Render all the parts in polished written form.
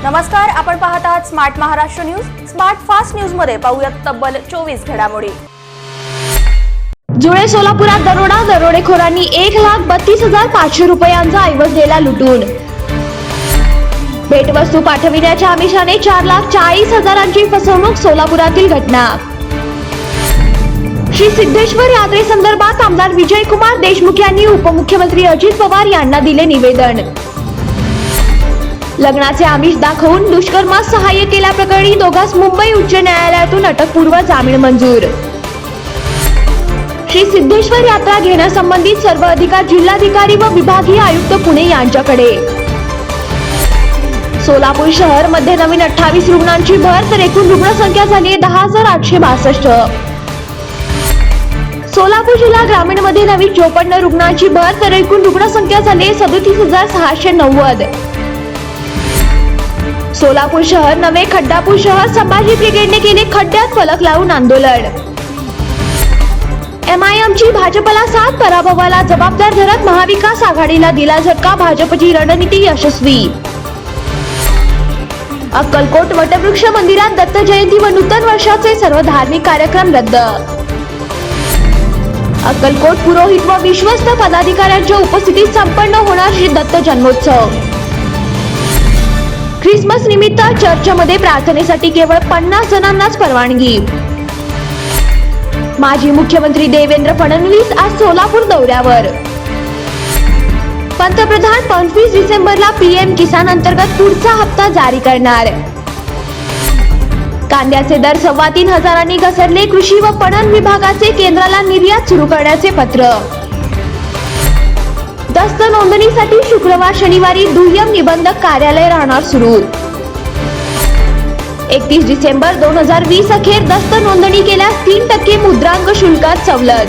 नमस्कार, आपण पाहत आहात smart Maharashtra news. Smart fast news मध्ये पाहूयात तब्बल 24 घडामोडी. जुळे सोलापुरात दरोडेखोरांनी 1,32,500 रुपयांचा ऐवज दिला लुटून. भेटवस्तू पाठविण्याच्या आमिषाने 4,40,000ची फसवणूक सोलापुरातील घटना. श्री सिद्धेश्वर यात्रेसंदर्भात आमदार विजयकुमार देशमुख यांनी उपमुख्यमंत्री अजित पवार यांना दिले निवेदन. लग्नाचे आमिष दाखवून दुष्कर्मास सहाय्य केल्याप्रकरणी दोघांस मुंबई उच्च न्यायालयातून अटकपूर्व जामीन मंजूर. श्री सिद्धेश्वर यात्रा घेण्यासंबंधित सर्व अधिकार जिल्हाधिकारी व विभागीय आयुक्त पुणे यांच्याकडे. सोलापूर शहर मध्ये नवीन 28 रुग्णांची भर, तर एकूण रुग्णसंख्या झाली 10,862. सोलापूर जिल्हा ग्रामीण मध्ये नवीन 54 रुग्णांची भर, तर एकूण रुग्णसंख्या झाली 37,690. सोलापूर शहर नवे खड्डापूर शहर, संभाजी ब्रिगेडने केले खड्ड्यात फलक लावून आंदोलन. MIMची भाजपला साथ, पराभवाला जबाबदार धरत महाविकास आघाडीला दिला झटका, भाजपची रणनीती यशस्वी. अक्कलकोट वटवृक्ष मंदिरात दत्त जयंती व नूतन वर्षाचे सर्व धार्मिक कार्यक्रम रद्द. अक्कलकोट पुरोहित व विश्वस्त पदाधिकाऱ्यांच्या उपस्थितीत संपन्न होणार श्री दत्त जन्मोत्सव. ख्रिसमस निमित्त चर्चमध्ये प्रार्थनेसाठी केवळ 50 जणांनाच परवानगी. माजी मुख्यमंत्री देवेंद्र फडणवीस आज सोलापूर दौऱ्यावर. पंतप्रधान 25 डिसेंबरला PM किसान अंतर्गत पुढचा हप्ता जारी करणार. कांद्याचे दर 3,2500 घसरले, कृषी व पणन विभागाचे केंद्राला निर्यात सुरू करण्याचे पत्र. दस्त नोंदणीसाठी शुक्रवार शनिवारी दुय्यम निबंधक कार्यालय राहणार सुरू. 31 डिसेंबर 2020 अखेर दस्त नोंदणी केल्यास 3% मुद्रांक शुल्कात सवलत.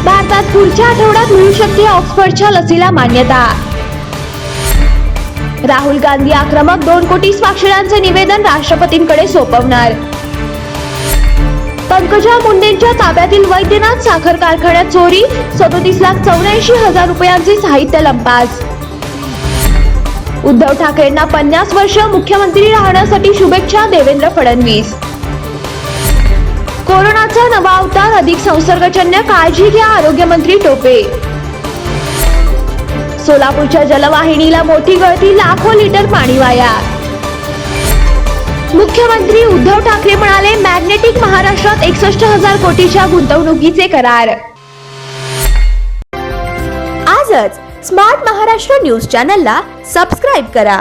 भारतात पुढच्या आठवड्यात मिळू शकते ऑक्सफर्डच्या लसीला मान्यता. राहुल गांधी आक्रमक 2 कोटी स्वाक्षऱ्यांचे निवेदन राष्ट्रपतींकडे सोपवणार. पंकजा मुंडेंच्या ताब्यातील वैद्यनाथ साखर कारखान्यात चोरी, 37,84,000 रुपयांचे साहित्य लंपास. उद्धव ठाकरेंना 50 वर्ष मुख्यमंत्री राहण्यासाठी शुभेच्छा, देवेंद्र फडणवीस. कोरोनाचा नवा अवतार, अधिक संसर्गजन्य, काळजी घ्या, आरोग्यमंत्री टोपे. सोलापूरच्या जलवाहिनीला मोठी गळती, लाखो लिटर पाणी वाया. मुख्यमंत्री उद्धव ठाकरे म्हणाले, मॅग्नेटिक महाराष्ट्रात 61,000 कोटीच्या गुंतवणुकीचे करार. आजच स्मार्ट महाराष्ट्र न्यूज चॅनलला सबस्क्राईब करा.